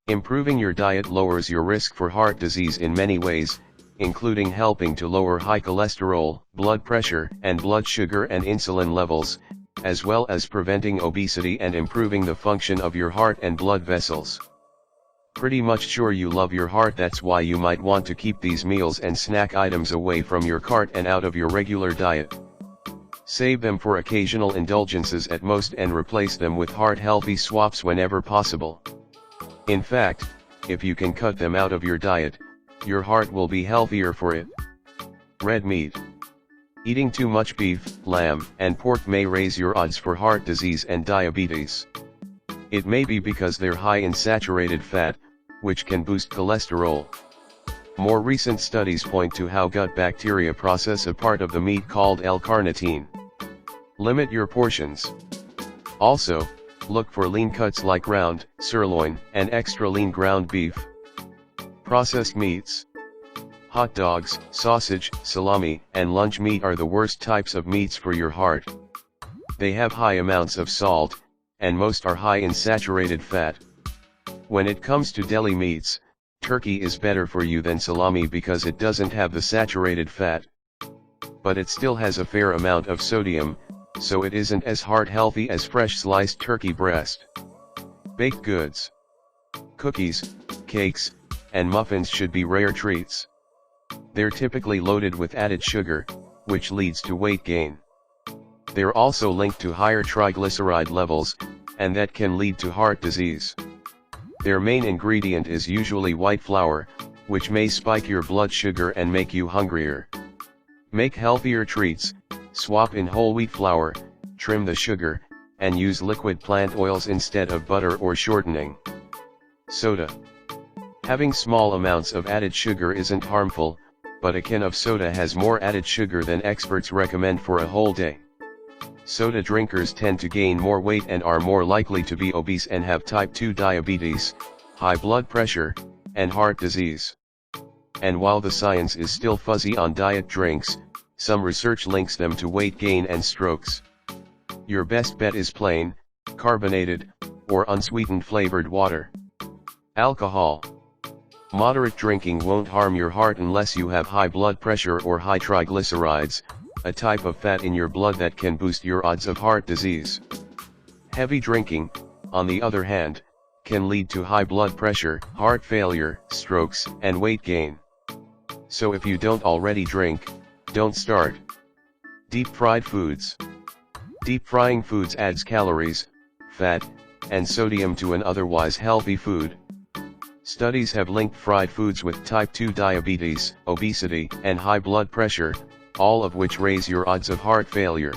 Improving your diet lowers your risk for heart disease in many ways, including helping to lower high cholesterol, blood pressure, and blood sugar and insulin levels, as well as preventing obesity and improving the function of your heart and blood vessels. Pretty much sure you love your heart, that's why you might want to keep these meals and snack items away from your cart and out of your regular diet. Save them for occasional indulgences at most and replace them with heart-healthy swaps whenever possible. In fact, if you can cut them out of your diet, your heart will be healthier for it. Red meat. Eating too much beef, lamb, and pork may raise your odds for heart disease and diabetes. It may be because they're high in saturated fat, which can boost cholesterol. More recent studies point to how gut bacteria process a part of the meat called L-carnitine. Limit your portions. Also, look for lean cuts like round, sirloin, and extra lean ground beef. Processed meats. Hot dogs, sausage, salami, and lunch meat are the worst types of meats for your heart. They have high amounts of salt, and most are high in saturated fat. When it comes to deli meats, turkey is better for you than salami because it doesn't have the saturated fat. But it still has a fair amount of sodium, so it isn't as heart healthy as fresh sliced turkey breast. Baked goods. Cookies, cakes, and muffins should be rare treats. They're typically loaded with added sugar, which leads to weight gain. They're also linked to higher triglyceride levels, and that can lead to heart disease. Their main ingredient is usually white flour, which may spike your blood sugar and make you hungrier. Make healthier treats, swap in whole wheat flour, trim the sugar, and use liquid plant oils instead of butter or shortening. Soda. Having small amounts of added sugar isn't harmful, but a can of soda has more added sugar than experts recommend for a whole day. Soda drinkers tend to gain more weight and are more likely to be obese and have type 2 diabetes, high blood pressure, and heart disease. And while the science is still fuzzy on diet drinks, some research links them to weight gain and strokes. Your best bet is plain, carbonated, or unsweetened flavored water. Alcohol. Moderate drinking won't harm your heart unless you have high blood pressure or high triglycerides, a type of fat in your blood that can boost your odds of heart disease. Heavy drinking, on the other hand, can lead to high blood pressure, heart failure, strokes, and weight gain. So if you don't already drink, don't start. Deep fried foods. Deep frying foods adds calories, fat, and sodium to an otherwise healthy food. Studies have linked fried foods with type 2 diabetes, obesity, and high blood pressure, all of which raise your odds of heart failure.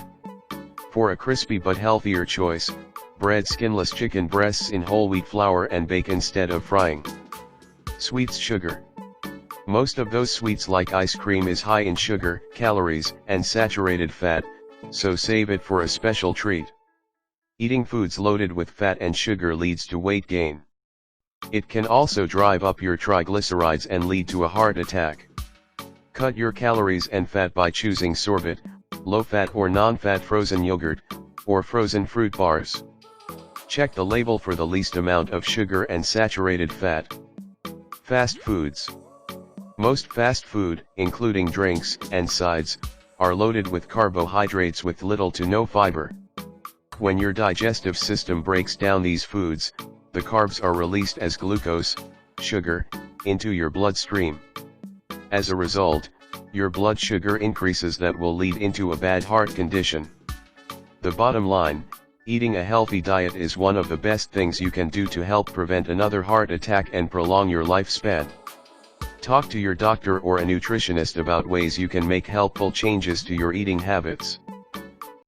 For a crispy but healthier choice, bread skinless chicken breasts in whole wheat flour and bake instead of frying. Sweets. Sugar. Most of those sweets like ice cream is high in sugar, calories, and saturated fat, so save it for a special treat. Eating foods loaded with fat and sugar leads to weight gain. It can also drive up your triglycerides and lead to a heart attack. Cut your calories and fat by choosing sorbet, low-fat or non-fat frozen yogurt, or frozen fruit bars. Check the label for the least amount of sugar and saturated fat. Fast foods. Most fast food, including drinks and sides, are loaded with carbohydrates with little to no fiber. When your digestive system breaks down these foods, the carbs are released as glucose, sugar, into your bloodstream. As a result, your blood sugar increases that will lead into a bad heart condition. The bottom line, eating a healthy diet is one of the best things you can do to help prevent another heart attack and prolong your lifespan. Talk to your doctor or a nutritionist about ways you can make helpful changes to your eating habits.